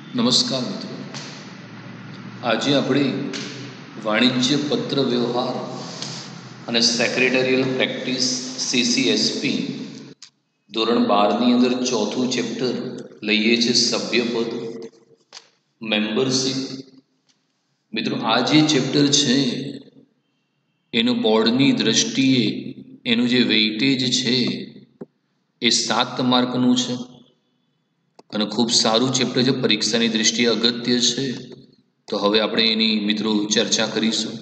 નમસ્કાર મિત્રો, આજે આપણે વાણિજ્ય પત્ર વ્યવહાર અને સેક્રેટરીયલ પ્રેક્ટિસ CCSP ધોરણ 12ની અંદર ચોથું ચેપ્ટર લઈએ છીએ સભ્યપદ મેમ્બરશીપ. મિત્રો, આ જે ચેપ્ટર છે એનું બોર્ડની દ્રષ્ટિએ એનું જે વેઇટેજ છે એ 7 માર્કનું છે અને ખૂબ સારું ચેપ્ટર છે. પરીક્ષાની દૃષ્ટિએ અગત્ય છે. તો હવે આપણે એની મિત્રો ચર્ચા કરીશું.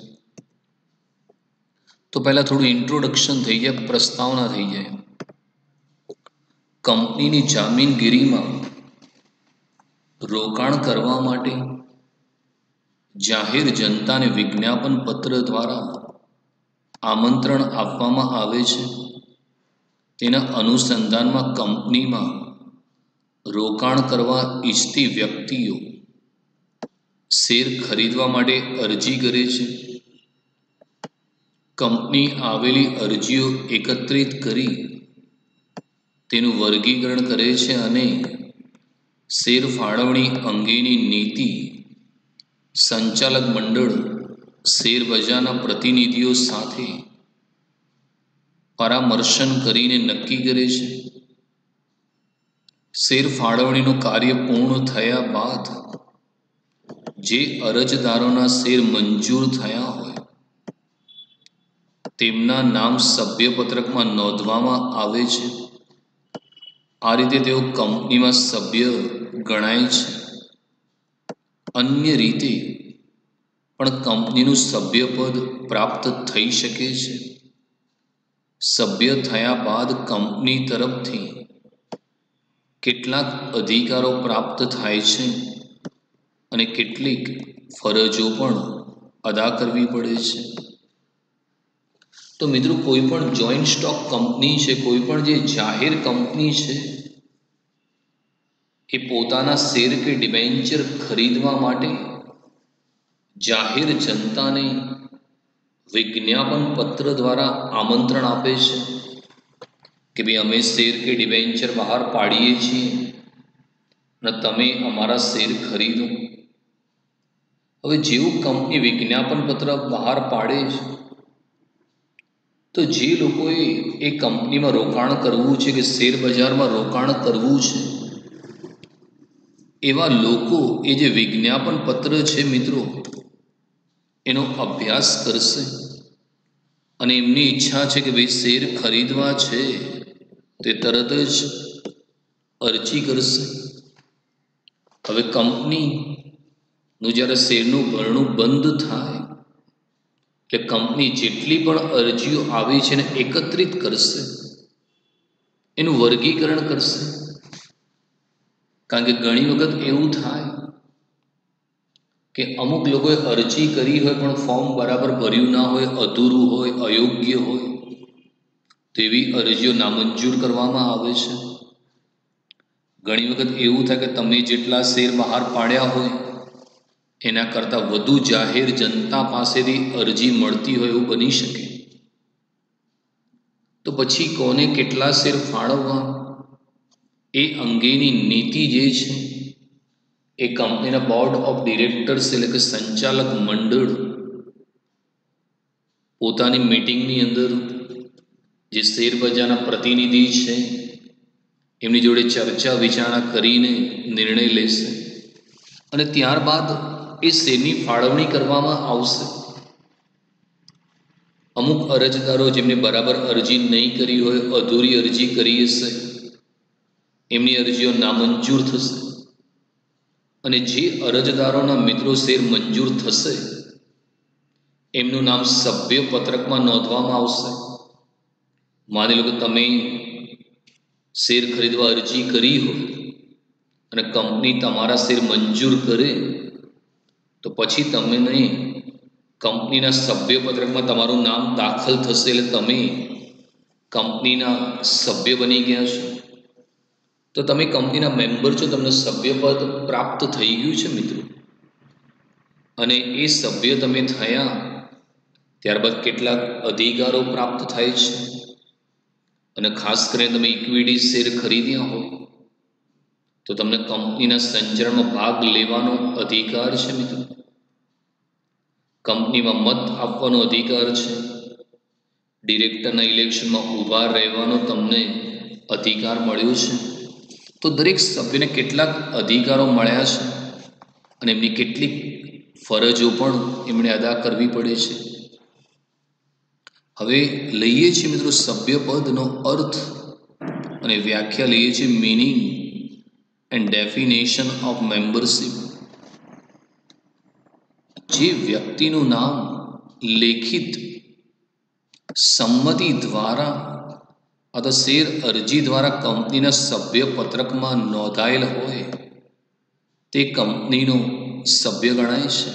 તો પહેલાં થોડું ઇન્ટ્રોડક્શન થઈ જાય, પ્રસ્તાવના થઈ જાય. કંપનીની જામીનગીરીમાં રોકાણ કરવા માટે જાહેર જનતાને વિજ્ઞાપન પત્ર દ્વારા આમંત્રણ આપવામાં આવે છે. તેના અનુસંધાનમાં કંપનીમાં રોકાણ કરવા ઈચ્છતી વ્યક્તિઓ શેર ખરીદવા માટે અરજી કરે છે. કંપની આવેલી અરજીઓ એકત્રિત કરી તેનું વર્ગીકરણ કરે છે અને શેર ફાળવણી અંગેની નીતિ સંચાલક મંડળ શેર બજારના પ્રતિનિધિઓ સાથે પરામર્શન કરીને નક્કી કરે છે. શેર ફાળવણીનું કાર્ય પૂર્ણ થયા બાદ જે અરજદારોના શેર મંજૂર થયા હોય તેમના નામ સભ્યપત્રકમાં નોંધવામાં આવે છે. આ રીતે તેઓ કંપનીમાં સભ્ય ગણાય છે. અન્ય રીતે પણ કંપનીનું સભ્યપદ પ્રાપ્ત થઈ શકે છે. સભ્ય થયા બાદ કંપની તરફથી કેટલાક અધિકારો પ્રાપ્ત થાય છે અને કેટલીક ફરજો પણ અદા કરવી પડે છે. તો મિત્રો, કોઈ પણ જોઈન્ટ સ્ટોક કંપની છે, કોઈ પણ જે જાહેર કંપની છે, એ પોતાના શેર કે ડિબેન્ચર ખરીદવા માટે જાહેર જનતાને વિજ્ઞાપન પત્ર દ્વારા આમંત્રણ આપે છે કે ભાઈ અમે શેર કે ડિબેન્ચર બહાર પાડીએ છીએ અને તમે અમારા શેર ખરીદો. હવે જેવું કંપની વિજ્ઞાપન પત્ર બહાર પાડે છે તો જે લોકોએ એ કંપનીમાં રોકાણ કરવું છે કે શેર બજારમાં રોકાણ કરવું છે એવા લોકો એ જે વિજ્ઞાપન પત્ર છે મિત્રો એનો અભ્યાસ કરશે અને એમની ઈચ્છા છે કે ભાઈ શેર ખરીદવા છે તે તરત જ અરજી કરશે. હવે કંપનીનું જ્યારે શેરનું ભરણું બંધ થાય એટલે કંપની જેટલી પણ અરજીઓ આવી છે એને એકત્રિત કરશે, એનું વર્ગીકરણ કરશે. કારણ કે ઘણી વખત એવું થાય કે અમુક લોકોએ અરજી કરી હોય પણ ફોર્મ બરાબર ભર્યું ના હોય, અધૂરું હોય, અયોગ્ય હોય, તેવી અરજીઓ નામંજૂર કરવામાં આવે છે. ઘણી વખત એવું થાય કે તમે જેટલા શેર બહાર પાડ્યા હોય એના કરતાં વધુ જાહેર જનતા પાસેથી અરજી મળતી હોય એવું બની શકે. તો પછી કોને કેટલા શેર ફાળવવા એ અંગેની નીતિ જે છે એ કંપનીના બોર્ડ ઓફ ડિરેક્ટર્સ એટલે કે સંચાલક મંડળ પોતાની મીટિંગની અંદર જે શેર બજારના પ્રતિનિધિ છે એમની જોડે ચર્ચા વિચારણા કરીને નિર્ણય લેશે અને ત્યારબાદ એ શેરની ફાળવણી કરવામાં આવશે. અમુક અરજદારો જેમને બરાબર અરજી નહીં કરી હોય, અધૂરી અરજી કરી હશે, એમની અરજીઓ નામંજૂર થશે અને જે અરજદારોના મિત્રો શેર મંજૂર થશે એમનું નામ સભ્ય પત્રકમાં નોંધવામાં આવશે. માની લો કે તમે શેર ખરીદવા અરજી કરી હોય અને કંપની તમારા શેર મંજૂર કરે તો પછી તમને કંપનીના સભ્યપત્રકમાં તમારું નામ દાખલ થશે એટલે તમે કંપનીના સભ્ય બની ગયા છો. તો તમે કંપનીના મેમ્બર છો, તમને સભ્યપદ પ્રાપ્ત થઈ ગયું છે મિત્રો. અને એ સભ્ય તમે થયા ત્યારબાદ કેટલાક અધિકારો પ્રાપ્ત થાય છે અને ખાસ કરીને તમે ઇક્વિટી શેર ખરીદ્યા હોય તો તમને કંપનીના સંચાલનમાં ભાગ લેવાનો અધિકાર છે મિત્રો. કંપનીમાં મત આપવાનો અધિકાર છે. ડિરેક્ટરના ઇલેક્શનમાં ઊભા રહેવાનો તમને અધિકાર મળ્યો છે. તો દરેક સભ્યને કેટલાક અધિકારો મળ્યા છે અને એમની કેટલીક ફરજો પણ એમણે અદા કરવી પડે છે. હવે લઈએ છીએ મિત્રો સભ્યપદનો અર્થ અને વ્યાખ્યા લઈએ છીએ meaning and definition of membership. જે વ્યક્તિનું નામ લેખિત સંમતિ દ્વારા અથવા શેર અરજી દ્વારા કંપનીના સભ્ય પત્રકમાં નોંધાયેલ હોય તે કંપનીનો સભ્ય ગણાય છે.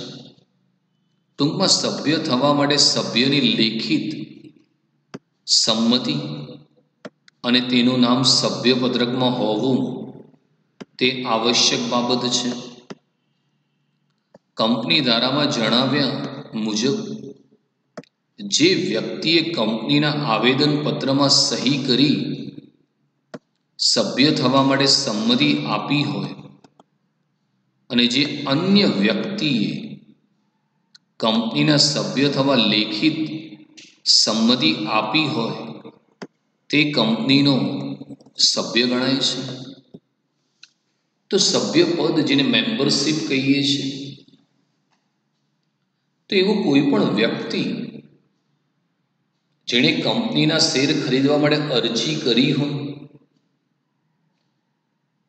ટૂંકમાં સભ્ય થવા માટે સભ્યની લેખિત સંમતિ અને તેનું નામ સભ્ય પત્રકમાં હોવું તે આવશ્યક બાબત છે. કંપની ધારામાં જણાવ્યા મુજબ જે વ્યક્તિએ કંપનીના આવેદનપત્રમાં સહી કરી સભ્ય થવા માટે સંમતિ આપી હોય અને જે અન્ય વ્યક્તિએ કંપનીના સભ્ય થવા લેખિત સંમતિ આપી હોય તે કંપનીનો સભ્ય ગણાય છે. તો સભ્ય પદ જેને મેમ્બરશીપ કહીએ છીએ, તો એવો કોઈ પણ વ્યક્તિ જેણે કંપનીના શેર ખરીદવા માટે અરજી કરી હોય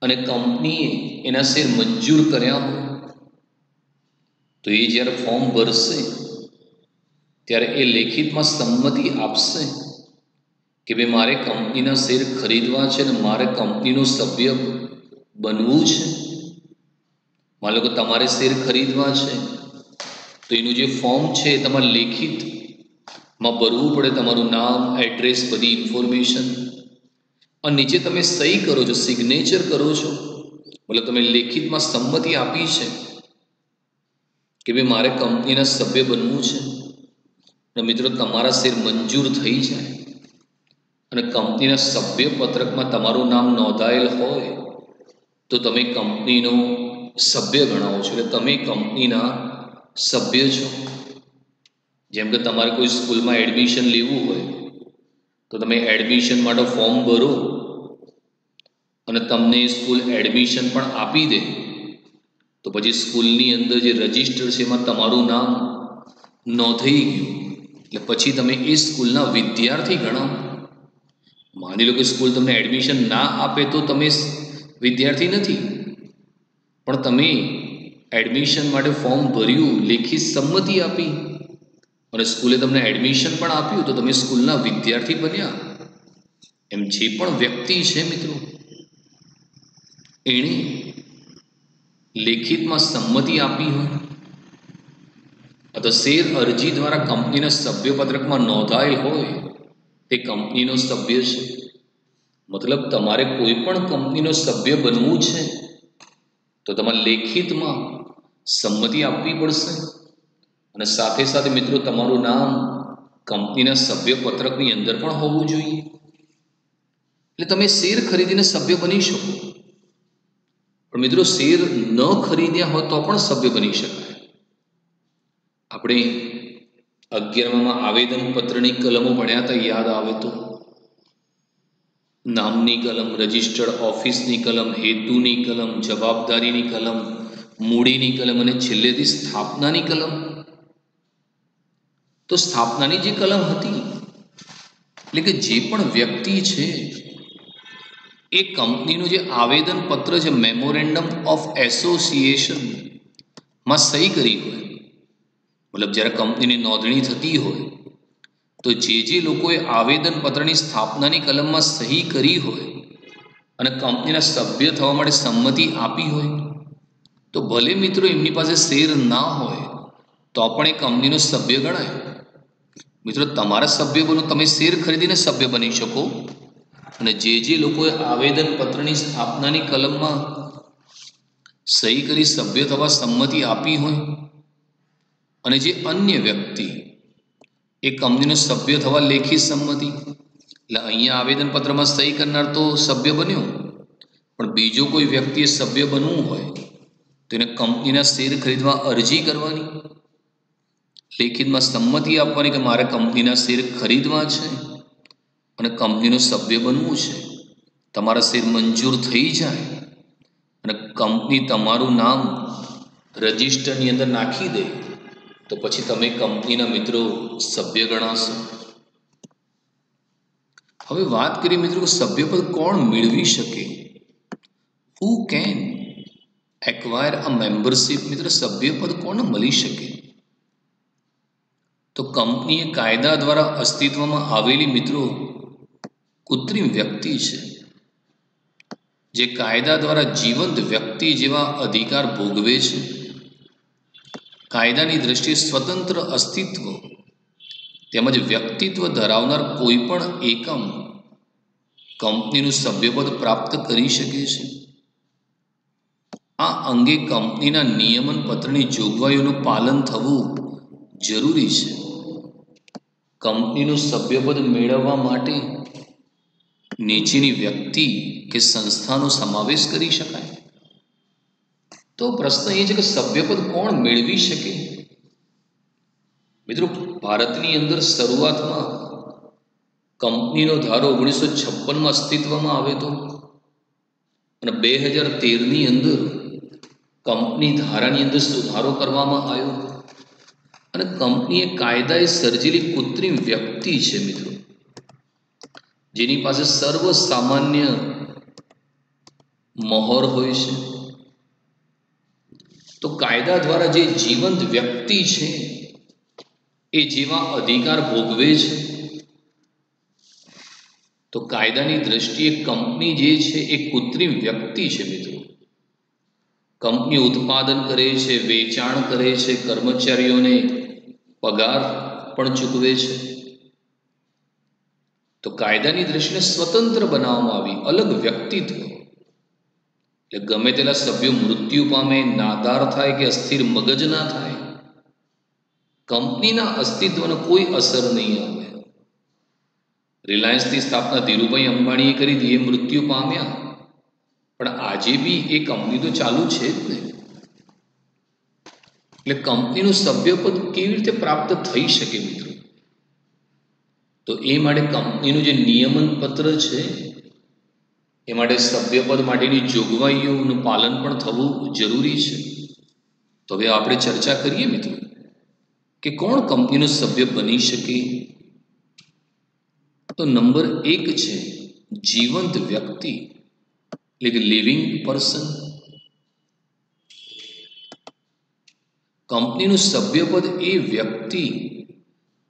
અને કંપનીએ એના શેર મંજૂર કર્યા હોય, તો એ જ્યારે ફોર્મ ભરશે ત્યારે એ લેખિતમાં સંમતિ આપશે કે ભાઈ મારે કંપનીના શેર ખરીદવા છે અને મારે કંપનીનો સભ્ય બનવું છે. માનો કે તમારે શેર ખરીદવા છે તો એનું જે ફોર્મ છે એ તમારે લેખિતમાં ભરવું પડે. તમારું નામ, એડ્રેસ, બધી ઇન્ફોર્મેશન અને નીચે તમે સહી કરો છો, સિગ્નેચર કરો છો, મતલબ તમે લેખિતમાં સંમતિ આપી છે કે ભાઈ મારે કંપનીના સભ્ય બનવું છે. અને મિત્રો તમારા શેર મંજૂર થઈ જાય અને કંપનીના સભ્ય પત્રકમાં તમારું નામ નોંધાયેલ હોય તો તમે કંપનીનો સભ્ય ગણાવો છો, એટલે તમે કંપનીના સભ્ય છો. જેમ કે તમારે કોઈ સ્કૂલમાં એડમિશન લેવું હોય તો તમે એડમિશન માટે ફોર્મ ભરો અને તમને સ્કૂલ એડમિશન પણ આપી દે તો પછી સ્કૂલની અંદર જે રજિસ્ટર છે એમાં તમારું નામ નોંધાઈ ગયું એટલે પછી તમે એ સ્કૂલના વિદ્યાર્થી ગણાવો. માની લો કે સ્કૂલ તમને એડમિશન ના આપે તો તમે વિદ્યાર્થી નથી, પણ તમે એડમિશન માટે ફોર્મ ભર્યું, લેખિત સંમતિ આપી અને સ્કૂલે તમને એડમિશન પણ આપ્યું તો તમે સ્કૂલના વિદ્યાર્થી બન્યા. એમ જે પણ વ્યક્તિ છે મિત્રો એણે લેખિતમાં સંમતિ આપી હોય અથવા શેર અરજી દ્વારા કંપનીના સભ્યપત્રકમાં નોંધાયેલ હોય તે કંપનીનો સભ્ય છે. મતલબ તમારે કોઈ પણ કંપનીનો સભ્ય બનવું છે તો તમારે લેખિતમાં સંમતિ આપવી પડશે અને સાથે સાથે મિત્રો તમારું નામ કંપનીના સભ્યપત્રકની અંદર પણ હોવું જોઈએ. એટલે તમે શેર ખરીદીને સભ્ય બની શકો, પણ મિત્રો શેર ન ખરીદ્યા હોય તો પણ સભ્ય બની શકાય. આપણે 11માં આવેદનપત્રની કલમો ભણ્યા હતા, યાદ આવે તો નામની કલમ, રજિસ્ટર્ડ ઓફિસની કલમ, હેતુની કલમ, જવાબદારીની કલમ, મૂડીની કલમ અને છેલ્લેથી સ્થાપનાની કલમ. તો સ્થાપનાની જે કલમ હતી એટલે કે જે પણ વ્યક્તિ છે એ કંપનીનું જે આવેદનપત્ર છે મેમોરેન્ડમ ઓફ એસોસિએશનમાં સહી કરી હોય, મતલબ જ્યારે કંપનીની નોંધણી થતી હોય તો જે લોકોએ આવેદનપત્રની સ્થાપનાની કલમમાં સહી કરી હોય અને કંપનીના સભ્ય થવા માટે સંમતિ આપી હોય તો ભલે મિત્રો એમની પાસે શેર ના હોય તો પણ એ કંપનીનો સભ્ય ગણાય. મિત્રો તમારા સભ્ય બનો, તમે શેર ખરીદીને સભ્ય બની શકો અને જે લોકોએ આવેદનપત્રની સ્થાપનાની કલમમાં સહી કરી સભ્ય થવા સંમતિ આપી હોય અને જે અન્ય વ્યક્તિ એ કંપનીનો સભ્ય થવા લેખિત સંમતિ, એટલે અહીંયા આવેદનપત્રમાં સહી કરનાર તો સભ્ય બન્યો પણ બીજો કોઈ વ્યક્તિએ સભ્ય બનવું હોય તો એને કંપનીના શેર ખરીદવા અરજી કરવાની, લેખિતમાં સંમતિ આપવાની કે મારે કંપનીના શેર ખરીદવા છે અને કંપનીનું સભ્ય બનવું છે. તમારા શેર મંજૂર થઈ જાય અને કંપની તમારું નામ રજિસ્ટરની અંદર નાખી દે તો પછી તમે કંપનીના મિત્રો સભ્ય ગણાશો. હવે વાત કરીએ મિત્રો, સભ્યપદ કોણ મેળવી શકે? Who can acquire a membership? મિત્રો, સભ્યપદ કોને મળી શકે? તો કંપનીએ કાયદા દ્વારા અસ્તિત્વમાં આવેલી મિત્રો કૃત્રિમ વ્યક્તિ છે, જે કાયદા દ્વારા જીવંત વ્યક્તિ જેવા અધિકાર ભોગવે છે. કાયદાની દ્રષ્ટિએ સ્વતંત્ર અસ્તિત્વ તેમજ વ્યક્તિત્વ ધરાવનાર કોઈ પણ એકમ કંપનીનું સભ્યપદ પ્રાપ્ત કરી શકે છે. આ અંગે કંપનીના નિયમન પત્રની જોગવાઈઓનું પાલન થવું જરૂરી છે. કંપનીનું સભ્યપદ મેળવવા માટે નીચેની વ્યક્તિ કે સંસ્થાનો સમાવેશ કરી શકાય. તો પ્રશ્ન એ છે કે સભ્યપદ કોણ મેળવી શકે? મિત્રો, ભારતની અંદર શરૂઆતમાં કંપનીનો ધારો 1956માં અસ્તિત્વમાં આવ્યો હતો અને 2013ની અંદર કંપની ધારાની અંદર સુધારો કરવામાં આવ્યો અને કંપનીએ કાયદાએ સર્જેલી કૃત્રિમ વ્યક્તિ છે મિત્રો, જેની પાસે સર્વ સામાન્ય મહોર હોય છે. તો કાયદા દ્વારા જે જીવંત વ્યક્તિ છે એ જેવા અધિકાર ભોગવે છે, તો કાયદાની દ્રષ્ટિએ કંપની જે છે એ કૃત્રિમ વ્યક્તિ છે મિત્રો. કંપની ઉત્પાદન કરે છે, વેચાણ કરે છે, કર્મચારીઓને પગાર પણ ચૂકવે છે. તો કાયદાની દ્રષ્ટિને સ્વતંત્ર બનાવવામાં આવી, અલગ વ્યક્તિત્વ. એટલે ગમે તેલા સભ્યો મૃત્યુ પામે, નાદાર થાય કે અસ્થિર મગજ ના થાય, કંપનીના અસ્તિત્વને કોઈ અસર નહીં આવે. રિલાયન્સની સ્થાપના ધીરુભાઈ અંબાણીએ કરી હતી, એ મૃત્યુ પામ્યા, પણ આજે બી એ કંપની તો ચાલુ છે જ ને. એટલે કંપનીનું સભ્યપદ કેવી રીતે પ્રાપ્ત થઈ શકે મિત્રો? તો એ માટે કંપનીનું જે નિયમન પત્ર છે એ માટે સભ્યપદ માટેની જોગવાઈઓનું પાલન પણ થવું જરૂરી છે. તો હવે આપણે ચર્ચા કરીએ મિત્રો કે કોણ કંપનીનો સભ્ય બની શકે. તો નંબર 1 છે જીવંત વ્યક્તિ, એટલે કે લિવિંગ પર્સન. કંપનીનું સભ્યપદ એ વ્યક્તિ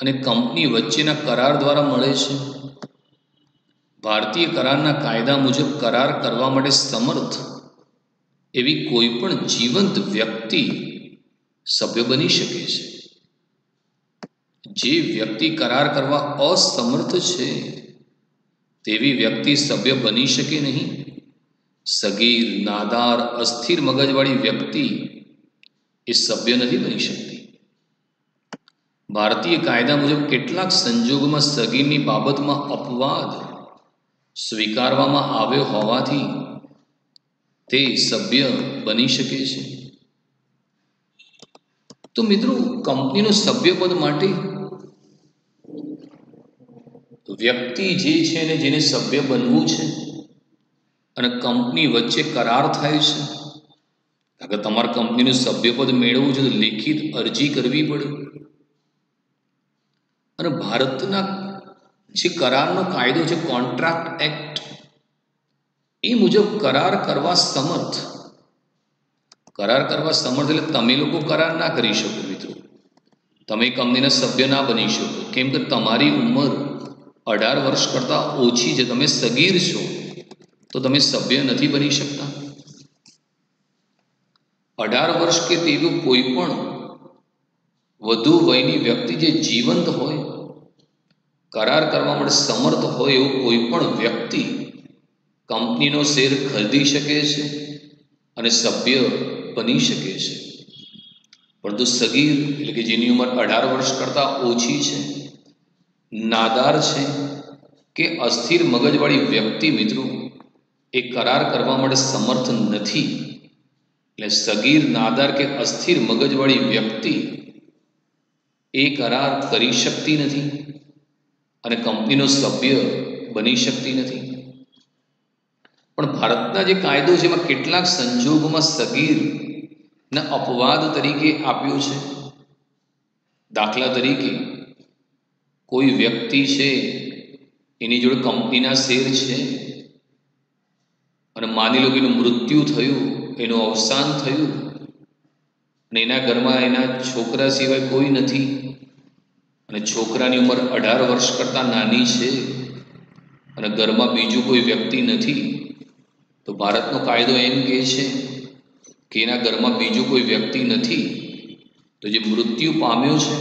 અને કંપની વચ્ચેના કરાર દ્વારા મળે છે. ભારતીય કરારના કાયદા મુજબ કરાર કરવા માટે સમર્થ એવી કોઈ પણ જીવંત વ્યક્તિ સભ્ય બની શકે છે. જે વ્યક્તિ કરાર કરવા અસમર્થ છે તેવી વ્યક્તિ સભ્ય બની શકે નહીં. સગીર, નાદાર, અસ્થિર મગજવાળી વ્યક્તિ એ સભ્ય નથી બની શકતી. ભારતીય કાયદા મુજબ કેટલાક સંજોગોમાં સગીરની બાબતમાં અપવાદ સ્વીકારવામાં આવ્યો હોવાથી તે સભ્ય બની શકે છે. તો મિત્રો, કંપનીનું સભ્યપદ માટે વ્યક્તિ જે છે ને જેને સભ્ય બનવું છે અને કંપની વચ્ચે કરાર થાય છે. અગર તમારે કંપનીનું સભ્યપદ મેળવવું છે તો લેખિત અરજી કરવી પડે. અને ભારતના જે કરારનો કાયદો છે, કોન્ટ્રાક્ટ એક્ટ, એ મુજબ કરાર કરવા સમર્થ એટલે તમે લોકો કરાર ના કરી શકો મિત્રો. તમે કંપનીના સભ્ય ના બની શકો, કેમ કે તમારી ઉંમર 18 વર્ષ કરતાં ઓછી છે, તમે સગીર છો, તો તમે સભ્ય નથી બની શકતા. 18 વર્ષ કે તેવું કોઈ પણ વધુ વયની વ્યક્તિ જે જીવંત હોય, કરાર કરવા માટે સમર્થ હોય એવું કોઈ પણ વ્યક્તિ કંપનીનો શેર ખરીદી શકે છે અને સભ્ય બની શકે છે. પરંતુ સગીર એટલે કે જેની ઉંમર 18 વર્ષ કરતાં ઓછી છે, નાદાર છે કે અસ્થિર મગજવાળી વ્યક્તિ મિત્રો એ કરાર કરવા માટે સમર્થ નથી, એટલે સગીર, નાદાર કે અસ્થિર મગજવાળી વ્યક્તિ એ કરાર કરી શકતી નથી અને કંપનીનો સભ્ય બની શકતી નથી. પણ ભારતના જે કાયદો છે એમાં કેટલાક સંજોગોમાં સગીરના અપવાદ તરીકે આપ્યો છે. દાખલા તરીકે કોઈ વ્યક્તિ છે, એની જોડે કંપનીના શેર છે અને માની લો કે એનું મૃત્યુ થયું, એનું અવસાન થયું અને એના ઘરમાં એના છોકરા સિવાય કોઈ નથી અને છોકરાની ઉંમર 18 વર્ષ કરતાં નાની છે અને ઘરમાં બીજું કોઈ વ્યક્તિ નથી, તો ભારતનો કાયદો એમ કહે છે કે એના ઘરમાં બીજું કોઈ વ્યક્તિ નથી, તો જે મૃત્યુ પામ્યો છે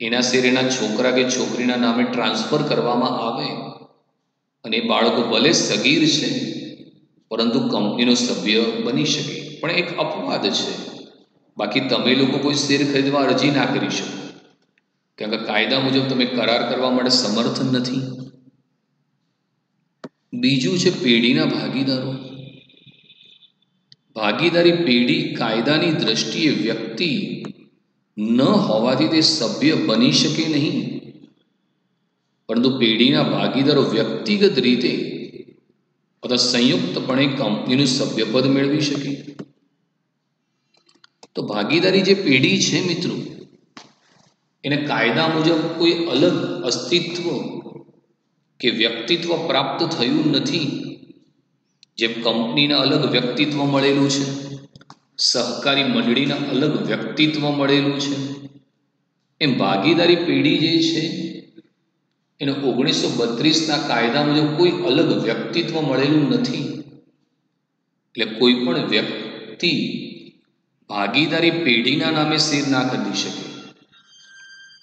એના શેર એના છોકરા કે છોકરીના નામે ટ્રાન્સફર કરવામાં આવે અને એ બાળકો ભલે સગીર છે પરંતુ કંપનીનો સભ્ય બની શકે. પણ એક અપવાદ છે, બાકી તમે લોકો કોઈ શેર ખરીદવા અરજી ના કરી શકો, કારણ કે કાયદા મુજબ તમે કરાર કરવા માટે સમર્થ નથી. બીજું છે પેઢીના ભાગીદારો. ભાગીદારી પેઢી કાયદાની દ્રષ્ટિએ વ્યક્તિ ન હોવાથી તે સભ્ય બની શકે નહીં, પરંતુ પેઢીના ભાગીદારો વ્યક્તિગત રીતે અથવા સંયુક્તપણે કંપનીનું સભ્યપદ મેળવી શકે. તો ભાગીદારી જે પેઢી છે મિત્રો, એને કાયદા મુજબ કોઈ અલગ અસ્તિત્વ કે વ્યક્તિત્વ પ્રાપ્ત થયું નથી. જેમ કંપનીના અલગ વ્યક્તિત્વ મળેલું છે, સહકારી મંડળીના અલગ વ્યક્તિત્વ મળેલું છે, એમ ભાગીદારી પેઢી જે છે એને 1932ના કાયદા મુજબ કોઈ અલગ વ્યક્તિત્વ મળેલું નથી. એટલે કોઈ પણ વ્યક્તિ ભાગીદારી પેઢીના નામે શેર ના ખરીદી શકે.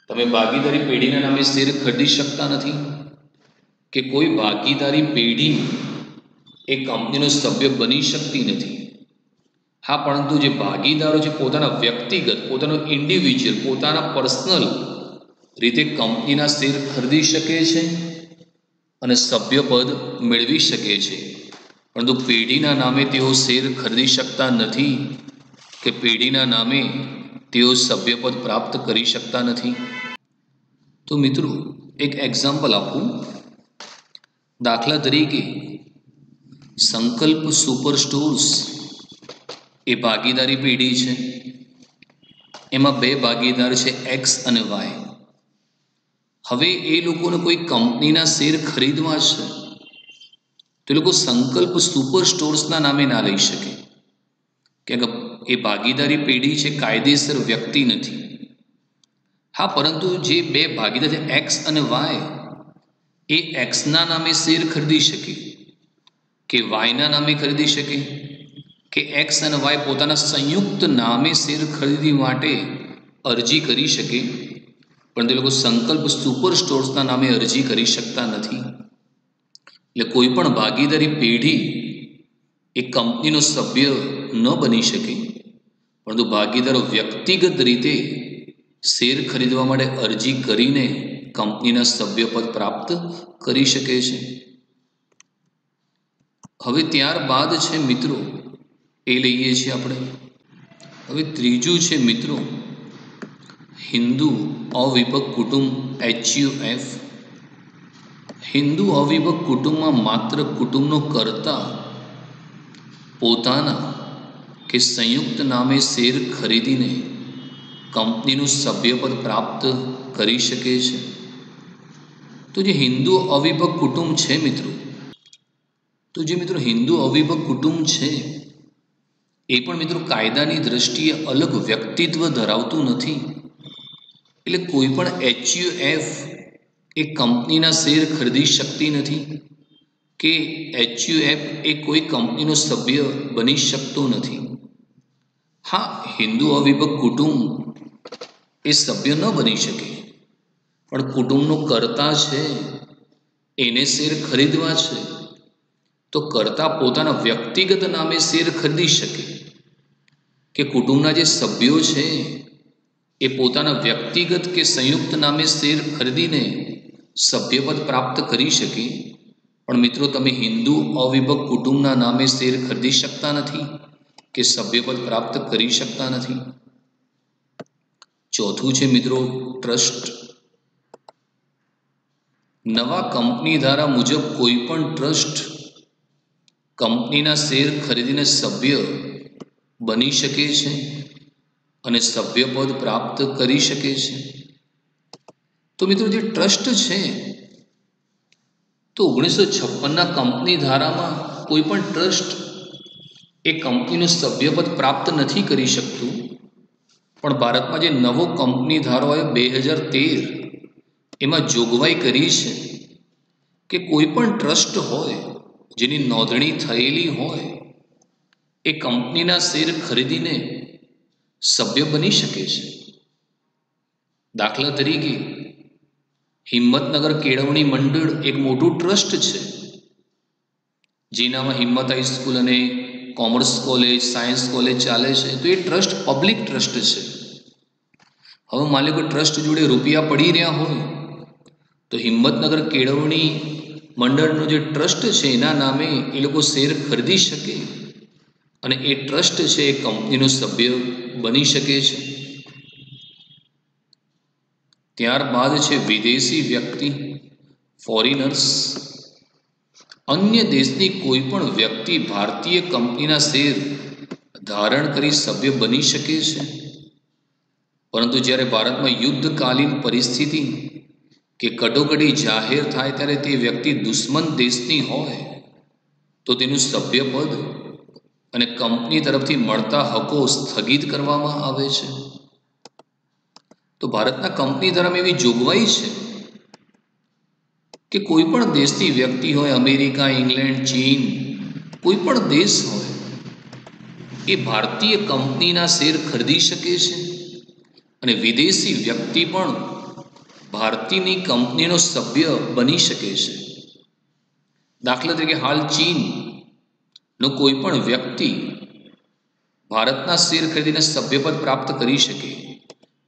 તમે ભાગીદારી પેઢીના નામે શેર ખરીદી શકતા નથી કે કોઈ ભાગીદારી પેઢી એ કંપનીનો સભ્ય બની શકતી નથી. હા, પરંતુ જે ભાગીદારો છે પોતાના વ્યક્તિગત, પોતાનો ઇન્ડિવિજ્યુઅલ, પોતાના પર્સનલ રીતે કંપનીના શેર ખરીદી શકે છે અને સભ્યપદ મેળવી શકે છે, પરંતુ પેઢીના નામે તેઓ શેર ખરીદી શકતા નથી કે પેઢીના નામે તેઓ સભ્યપદ પ્રાપ્ત કરી શકતા નથી. તો મિત્રો એક એક્ઝામ્પલ આપું. દાખલા તરીકે સંકલ્પ સુપર સ્ટોર્સ એ ભાગીદારી પેઢી છે. એમાં 2 ભાગીદાર છે, એક્સ અને વાય. હવે એ લોકોને કોઈ કંપનીના શેર ખરીદવા છે તો એ લોકો સંકલ્પ સુપર સ્ટોર્સના નામે ના લઈ શકે, કેમ કે એ ભાગીદારી પેઢી છે, કાયદેસર વ્યક્તિ નથી. હા, પરંતુ જે 2 ભાગીદાર છે, એક્સ અને વાય, એ એક્સના નામે શેર ખરીદી શકે કે વાયના નામે ખરીદી શકે, કે એક્સ અને વાય પોતાના સંયુક્ત નામે શેર ખરીદી માટે અરજી કરી શકે, પણ તે લોકો સંકલ્પ સુપર સ્ટોર્સના નામે અરજી કરી શકતા નથી. એટલે કોઈ પણ ભાગીદારી પેઢી એ કંપનીનો સભ્ય ન બની શકે, પરંતુ ભાગીદારો વ્યક્તિગત રીતે શેર ખરીદવા માટે અરજી કરીને કંપનીના સભ્યપદ પ્રાપ્ત કરી શકે છે. હવે ત્યારબાદ છે મિત્રો, એ લઈએ છીએ આપણે. હવે ત્રીજું છે મિત્રો, હિન્દુ અવિભક્ત કુટુંબ, HUF. હિન્દુ અવિભક્ત કુટુંબમાં માત્ર કુટુંબનો કર્તા પોતાના કે સંયુક્ત નામે શેર ખરીદીને કંપનીનું સભ્યપદ પ્રાપ્ત કરી શકે છે. તો જે હિન્દુ અવિભક્ત કુટુંબ છે મિત્રો, તો જે મિત્રો હિન્દુ અવિભક્ત કુટુંબ છે એ પણ મિત્રો કાયદાની દ્રષ્ટિએ અલગ વ્યક્તિત્વ ધરાવતું નથી. એટલે કોઈ પણ HUF એ કંપનીના શેર ખરીદી શકતી નથી કે HUF એ કોઈ કંપનીનો સભ્ય બની શકતો નથી. હા, હિન્દુ અવિભક્ત કુટુંબ એ સભ્ય ન બની શકે, પણ કુટુંબનો કર્તા છે એને શેર ખરીદવા છે તો કર્તા પોતાના વ્યક્તિગત નામે શેર ખરીદી શકે કે કુટુંબના જે સભ્યો છે એ પોતાના વ્યક્તિગત કે સંયુક્ત નામે શેર ખરીદીને સભ્યપદ પ્રાપ્ત કરી શકે, પણ મિત્રો, તમે હિન્દુ અવિભક્ત કુટુંબના નામે શેર ખરીદી શકતા નથી કે સભ્યપદ પ્રાપ્ત કરી શકતા નથી. ચોથું છે મિત્રો ટ્રસ્ટ. નવા કંપની ધારા મુજબ કોઈ પણ ટ્રસ્ટ કંપનીના શેર ખરીદીને સભ્ય બની શકે છે અને સભ્યપદ પ્રાપ્ત કરી શકે છે. તો મિત્રો, જે ટ્રસ્ટ છે તો 1956ના કંપની ધારામાં કોઈ પણ ટ્રસ્ટ એ કંપનીનું સભ્યપદ પ્રાપ્ત નથી કરી શકતું. પણ ભારતમાં જે નવો કંપની ધારો આવ્યો 2013, એમાં જોગવાઈ કરી છે કે કોઈ પણ ટ્રસ્ટ હોય જેની નોંધણી થયેલી હોય એ કંપનીના શેર ખરીદીને સભ્ય બની શકે છે. દાખલા તરીકે હિંમતનગર કેળવણી મંડળ એક મોટું ટ્રસ્ટ છે, જેનામાં હિંમત હાઈસ્કૂલ અને કોમર્સ કોલેજ, સાયન્સ કોલેજ ચાલે છે. તો એ ટ્રસ્ટ પબ્લિક ટ્રસ્ટ છે. હવે માની લો કે ટ્રસ્ટ જોડે રૂપિયા પડી રહ્યા હોય તો હિંમતનગર કેળવણી મંડળનો જે ટ્રસ્ટ છે એના નામે એ લોકો શેર ખરીદી શકે અને એ ટ્રસ્ટ છે એ કંપનીનો સભ્ય બની શકે છે. ત્યારબાદ છે વિદેશી વ્યક્તિ, ફોરિનર્સ. અન્ય દેશની કોઈ પણ વ્યક્તિ ભારતીય કંપનીના શેર ધારણ કરી સભ્ય બની શકે છે. પરંતુ જ્યારે ભારતમાં યુદ્ધકાલીન પરિસ્થિતિ કે કટોકટી જાહેર થાય ત્યારે તે વ્યક્તિ દુશ્મન દેશની હોય તો તેનું સભ્યપદ અને કંપની તરફથી મળતા હકો સ્થગિત કરવામાં આવે છે. તો ભારતના કંપની ધારામાં એવી જોગવાઈ છે કે કોઈ પણ દેશની વ્યક્તિ હોય, અમેરિકા, ઇંગ્લેન્ડ, ચીન, કોઈ પણ દેશ હોય, એ ભારતીય કંપનીના શેર ખરીદી શકે છે અને વિદેશી વ્યક્તિ પણ ભારતીયની કંપનીનો સભ્ય બની શકે છે. દાખલા તરીકે હાલ ચીનનો કોઈ પણ વ્યક્તિ ભારતના શેર ખરીદીને સભ્યપદ પ્રાપ્ત કરી શકે.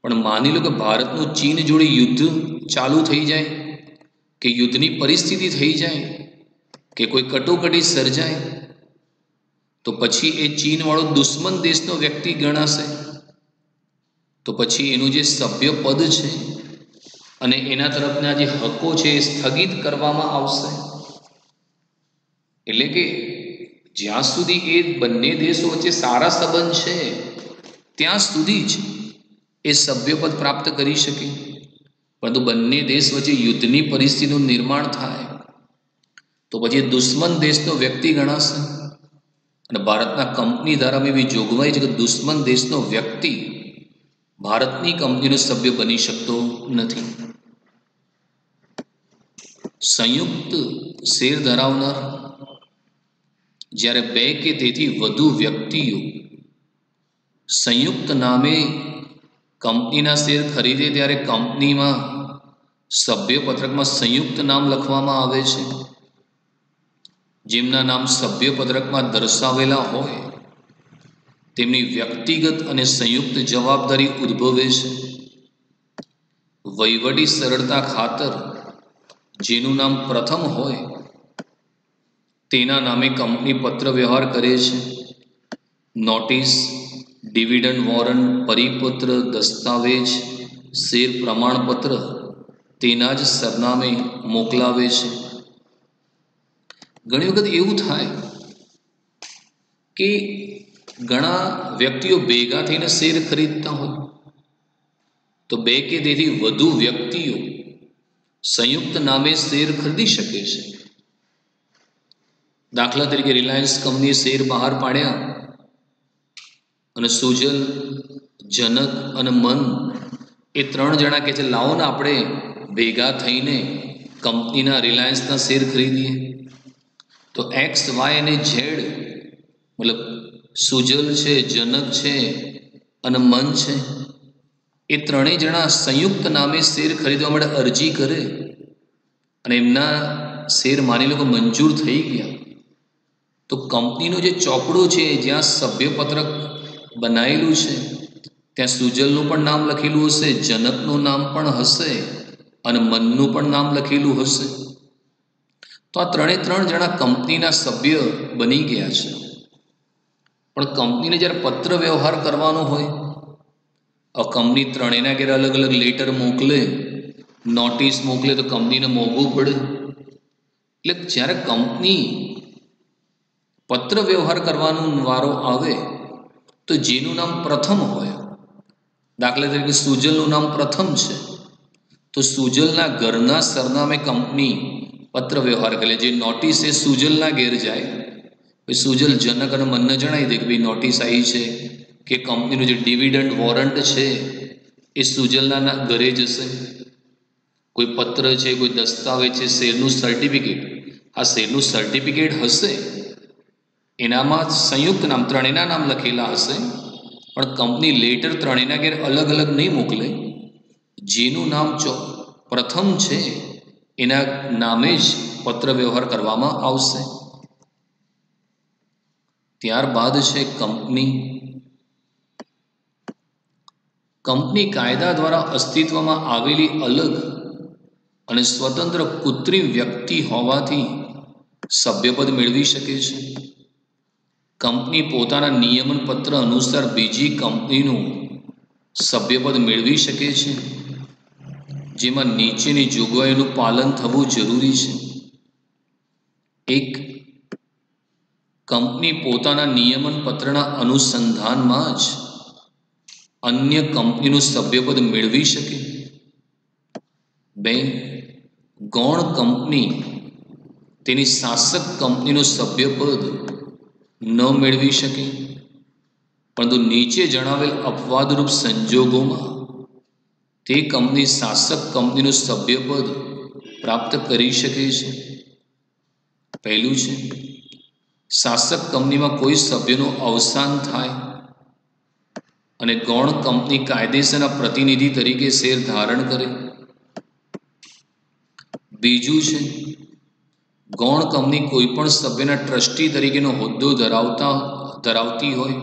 પણ માની લો કે ભારતનું ચીન જોડે યુદ્ધ ચાલુ થઈ જાય કે યુદ્ધની પરિસ્થિતિ થઈ જાય કે કોઈ કટોકટી સર્જાય તો પછી એ ચીનવાળો દુશ્મન દેશનો વ્યક્તિ ગણાશે. તો પછી એનું જે સભ્યપદ છે અને એના તરફના જે હકો છે એ સ્થગિત કરવામાં આવશે. એટલે કે જ્યાં સુધી એ બંને દેશો વચ્ચે સારા સંબંધ છે ત્યાં સુધી જ એ સભ્યપદ પ્રાપ્ત કરી શકે. પરંતુ બંને દેશ વચ્ચે યુદ્ધની પરિસ્થિતિનું નિર્માણ થાય તો પછી દુશ્મન દેશનો વ્યક્તિ ગણાશે. અને ભારતના કંપની ધારામાં એવી જોગવાઈ છે કે દુશ્મન દેશનો વ્યક્તિ ભારતની કંપનીનો સભ્ય બની શકતો નથી. સંયુક્ત શેર ધરાવનાર. જ્યારે 2 કે તેથી વધુ વ્યક્તિઓ સંયુક્ત નામે કંપનીના શેર ખરીદે ત્યારે કંપનીમાં સભ્યપત્રકમાં સંયુક્ત નામ લખવામાં આવે છે. જેમના નામ સભ્યપત્રકમાં દર્શાવેલા હોય તેમની વ્યક્તિગત અને સંયુક્ત જવાબદારી ઉદ્ભવે છે. વહીવટી સરળતા ખાતર જેનું નામ પ્રથમ હોય તેના નામે કંપની પત્ર વ્યવહાર કરે છે. નોટિસ, ડિવિડન્ડ વોરંટ, પરિપત્ર, દસ્તાવેજ, શેર પ્રમાણપત્ર તેના જ સરનામે મોકલાવે છે. ઘણી વખત એવું થાય કે ઘણા વ્યક્તિઓ ભેગા થઈને શેર ખરીદતા હોય તો 2 કે તેથી વધુ વ્યક્તિઓ સંયુક્ત નામે શેર ખરીદી શકે છે. દાખલા તરીકે રિલાયન્સ કંપનીએ શેર બહાર પાડ્યા અને સુજલ, જનક અને મન એ 3 જણા કહે છે લાવો ને આપણે ભેગા થઈને કંપનીના રિલાયન્સના શેર ખરીદીએ. તો એક્સ, વાય અને ઝેડ મતલબ સુજલ છે, જનક છે અને મન છે, એ 3 જણા સંયુક્ત નામે શેર ખરીદવા માટે અરજી કરે અને એમના શેર માની લો કે મંજૂર થઈ ગયા તો કંપનીનો જે ચોપડો છે જ્યાં સભ્યપત્રક બનાવેલું છે ત્યાં સુજલનું પણ નામ લખેલું હશે, જનકનું નામ પણ હશે અને મનનું પણ નામ લખેલું હશે. તો આ ત્રણે ત્રણ જણા કંપનીના સભ્ય બની ગયા છે, પણ કંપનીને જ્યારે પત્ર વ્યવહાર કરવાનો હોય, કંપની ત્રણેયના ઘેર અલગ અલગ લેટર મોકલે, નોટિસ મોકલે તો કંપનીને મોંઘું પડે. એટલે જ્યારે કંપની પત્ર વ્યવહાર કરવાનો વારો આવે તો જેનું નામ પ્રથમ હોય, દાખલા તરીકે સુજલનું નામ પ્રથમ છે, તો સુજલના ઘરના સરનામે કંપની પત્ર વ્યવહાર કરે. જે નોટિસ એ સુજલના ઘેર જાય, સુજલ જનક અને મનને જણાવી દે કે ભાઈ નોટિસ આવી છે, કે કંપનીનું જે ડિવિડન્ડ વોરંટ છે એ સુજલના ઘરે જશે. કોઈ પત્ર છે, કોઈ દસ્તાવેજ છે, શેરનું સર્ટિફિકેટ, આ શેરનું સર્ટિફિકેટ હશે, એનામાં સંયુક્ત નામ ત્રણેયના નામ લખેલા હશે, પણ કંપની લેટર ત્રણેયના ઘેર અલગ અલગ નહીં મોકલે. જેનું નામ પ્રથમ છે એના નામે જ પત્ર વ્યવહાર કરવામાં આવશે. ત્યારબાદ છે કંપની કાયદા દ્વારા અસ્તિત્વમાં આવેલી અલગ અને સ્વતંત્ર કૃત્રિમ વ્યક્તિ હોવાથી સભ્યપદ મેળવી શકે છે. કંપની પોતાના નિયમન પત્ર અનુસાર બીજી કંપનીનું સભ્યપદ મેળવી શકે છે, જેમાં નીચેની જોગવાઈઓનું પાલન થવું જરૂરી છે. એક, કંપની પોતાના નિયમન પત્રના અનુસંધાનમાં જ અન્ય કંપનીનું સભ્યપદ મેળવી શકે. બે, ગૌણ કંપની તેની શાસક કંપનીનું સભ્યપદ ન મેળવી શકે, પરંતુ નીચે જણાવેલ અપવાદરૂપ સંજોગોમાં તે કંપની શાસક કંપનીનું સભ્યપદ પ્રાપ્ત કરી શકે છે. પહેલું છે, શાસક કંપનીમાં કોઈ સભ્યનું અવસાન થાય અને ગૌણ કંપની કાયદેસરના પ્રતિનિધિ તરીકે શેર ધારણ કરે. બીજું છે, ગૌણ કંપની કોઈ પણ સભ્યના ટ્રસ્ટી તરીકેનો હોદ્દો ધરાવતી હોય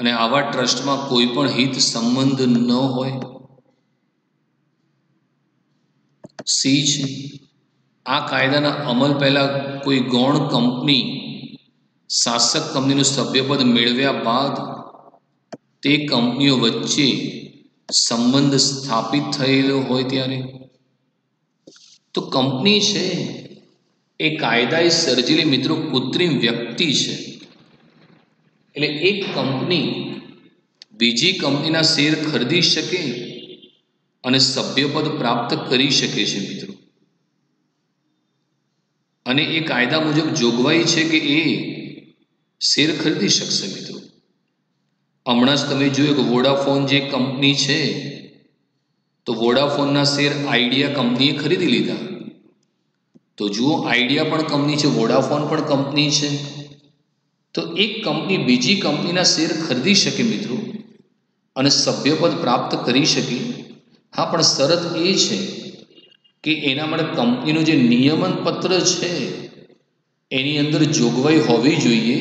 અને આવા ટ્રસ્ટમાં કોઈ પણ હિત સંબંધ ન હોય. સી છે, આ કાયદાના અમલ પહેલા કોઈ ગૌણ કંપની શાસક કંપનીનું સભ્યપદ મેળવ્યા બાદ તે કંપનીઓ વચ્ચે સંબંધ સ્થાપિત થયેલો હોય ત્યારે. તો કંપની છે એ કાયદાએ સર્જેલી મિત્રો કૃત્રિમ વ્યક્તિ છે. એટલે એક કંપની બીજી કંપનીના શેર ખરીદી શકે અને સભ્યપદ પ્રાપ્ત કરી શકે છે મિત્રો. અને એ કાયદા મુજબ જોગવાઈ છે કે એ શેર ખરીદી શકશે મિત્રો. હમણાં જ તમે જોયું કે વોડાફોન જે કંપની છે, તો વોડાફોનના શેર આઈડિયા કંપનીએ ખરીદી લીધા. તો જુઓ, આઈડિયા પણ કંપની છે, વોડાફોન પણ કંપની છે. તો એક કંપની બીજી કંપનીના શેર ખરીદી શકે મિત્રો અને સભ્યપદ પ્રાપ્ત કરી શકે. હા, પણ શરત એ છે કે એના માટે કંપનીનું જે નિયમન પત્ર છે એની અંદર જોગવાઈ હોવી જોઈએ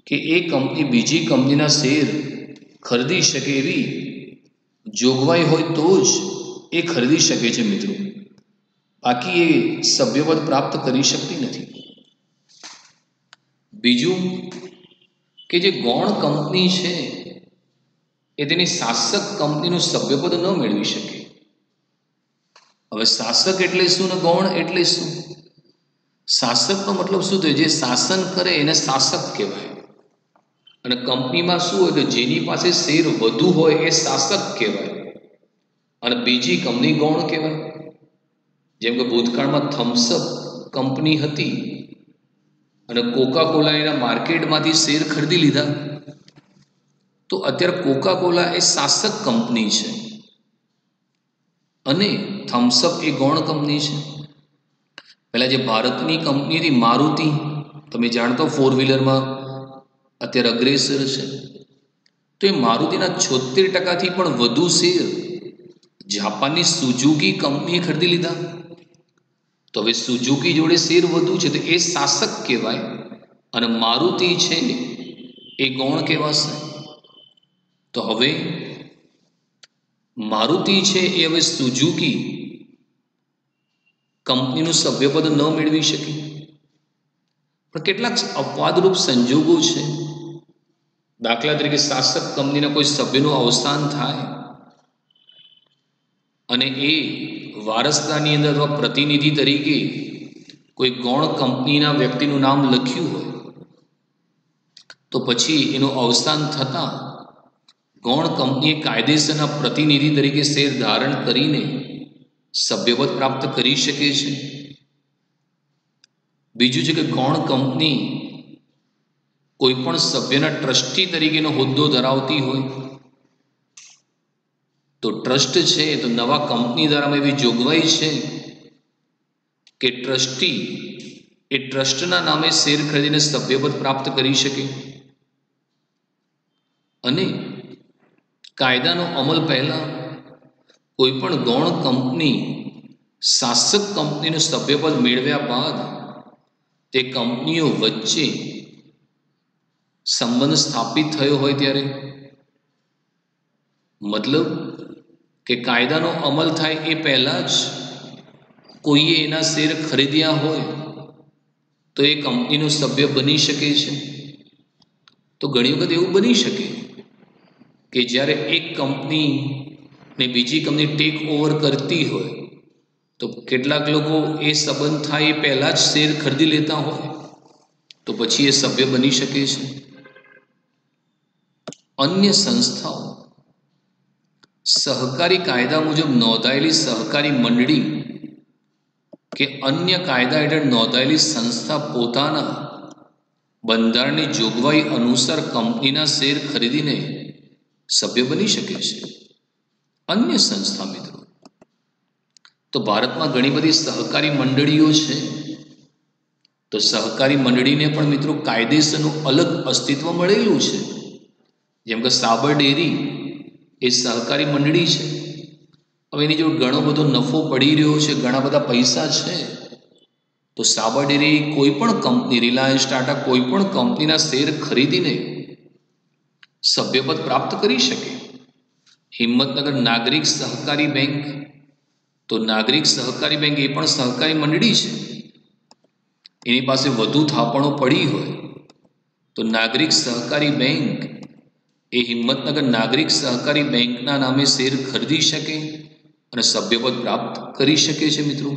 કે એ કંપની બીજી કંપનીના શેર ખરીદી શકે એવી જોગવાઈ હોય તો જ એ ખરીદી શકે છે મિત્રો. બાકી એ સભ્યપદ પ્રાપ્ત કરી શકતી નથી. બીજું કે જે ગૌણ કંપની છે એ તેની શાસક કંપનીનું સભ્યપદ ન મેળવી શકે. હવે શાસક એટલે શું ને ગૌણ એટલે શું? શાસકનો મતલબ શું થયો? જે શાસન કરે એને શાસક કહેવાય. અને કંપનીમાં શું હોય? તો જેની પાસે શેર વધુ હોય એ શાસક કહેવાય અને બીજી કંપની ગૌણ કહેવાય. જેમ કે ભૂતકાળમાં થમ્સઅપ કંપની હતી અને કોકા કોલા એના માર્કેટમાંથી શેર ખરીદી લીધા, તો અત્યારે કોકા કોલા એ શાસક કંપની છે અને થમ્સઅપ એ ગૌણ કંપની છે. પહેલાં જે ભારતની કંપની હતી મારુતિ, તમે જાણતો ફોર વ્હીલરમાં અત્યારે અગ્રેસર છે, તો એ મારુતિના 76% પણ વધુ શેર જાપાનની સુઝુકી કંપનીએ ખરીદી લીધા. તો હવે સુઝુકી જોડે શેર વધુ છે તો એ શાસક કહેવાય અને મારુતિ છે એ ગૌણ કહેવાશે. તો હવે મારુતિ છે એ હવે સુઝુકી કંપનીનું સભ્યપદ ન મેળવી શકે. પણ કેટલાક અપવાદરૂપ સંજોગો છે. દાખલા તરીકે શાસક કંપનીના કોઈ સભ્યનું અવસાન થાય અને એ વારસદારની અંદર અથવા પ્રતિનિધિ તરીકે કોઈ ગૌણ કંપનીના વ્યક્તિનું નામ લખ્યું હોય, તો પછી એનું અવસાન થતાં ગૌણ કંપનીએ કાયદેસરના પ્રતિનિધિ તરીકે શેર ધારણ કરીને સભ્યપદ પ્રાપ્ત કરી શકે છે. બીજું છે કે ગૌણ કંપની કોઈ પણ સભ્યના ટ્રસ્ટી તરીકેનો હોદ્દો ધરાવતી હોય, તો ટ્રસ્ટ છે તો નવા કંપની દ્વારા એવી જોગવાઈ છે કે ટ્રસ્ટી એ ટ્રસ્ટના નામે શેર ખરીદીને સભ્યપદ પ્રાપ્ત કરી શકે. અને કાયદાનો અમલ પહેલા કોઈ પણ ગૌણ કંપની શાસક કંપનીનું સભ્યપદ મેળવ્યા બાદ તે કંપનીઓ વચ્ચે સંબંધ સ્થાપિત થયો હોય ત્યારે, મતલબ કે કાયદાનો અમલ થાય એ પહેલાં જ કોઈએ એના શેર ખરીદ્યા હોય તો એ કંપનીનો સભ્ય બની શકે છે. તો ઘણી વખત એવું બની શકે કે જ્યારે એક કંપની ને બીજી કંપની ટેક ઓવર કરતી હોય તો કેટલાક લોકો એ સંબંધ થાય એ પહેલાં જ શેર ખરીદી લેતા હોય, તો પછી એ સભ્ય બની શકે છે. અન્ય સંસ્થાઓ સહકારી કાયદા મુજબ નોંધાયેલી સહકારી મંડળી કે અન્ય કાયદા હેઠળ નોંધાયેલી સંસ્થા પોતાના બંધારણની જોગવાઈ અનુસાર કંપનીના શેર ખરીદીને સભ્ય બની શકે છે. અન્ય સંસ્થા મિત્રો, તો ભારતમાં ઘણી બધી સહકારી મંડળીઓ છે. તો સહકારી મંડળીને પણ મિત્રો કાયદેસરનું અલગ અસ્તિત્વ મળેલું છે. જેમ કે સાબર ડેરી એ સહકારી મંડળી છે. હવે એની જો ઘણો બધો નફો પડી રહ્યો છે, ઘણા બધા પૈસા છે, તો સાબર ડેરી કોઈ પણ કંપની, રિલાયન્સ, ટાટા, કોઈ પણ કંપનીના શેર ખરીદીને સભ્યપદ પ્રાપ્ત કરી શકે. હિંમતનગર નાગરિક સહકારી બેંક, તો નાગરિક સહકારી બેંક એ પણ સહકારી મંડળી છે. એની પાસે વધુ થાપણો પડી હોય તો નાગરિક સહકારી બેંક એ હિંમતનગર નાગરિક સહકારી બેંકના નામે શેર ખરીદી શકે અને સભ્યપદ પ્રાપ્ત કરી શકે છે મિત્રો.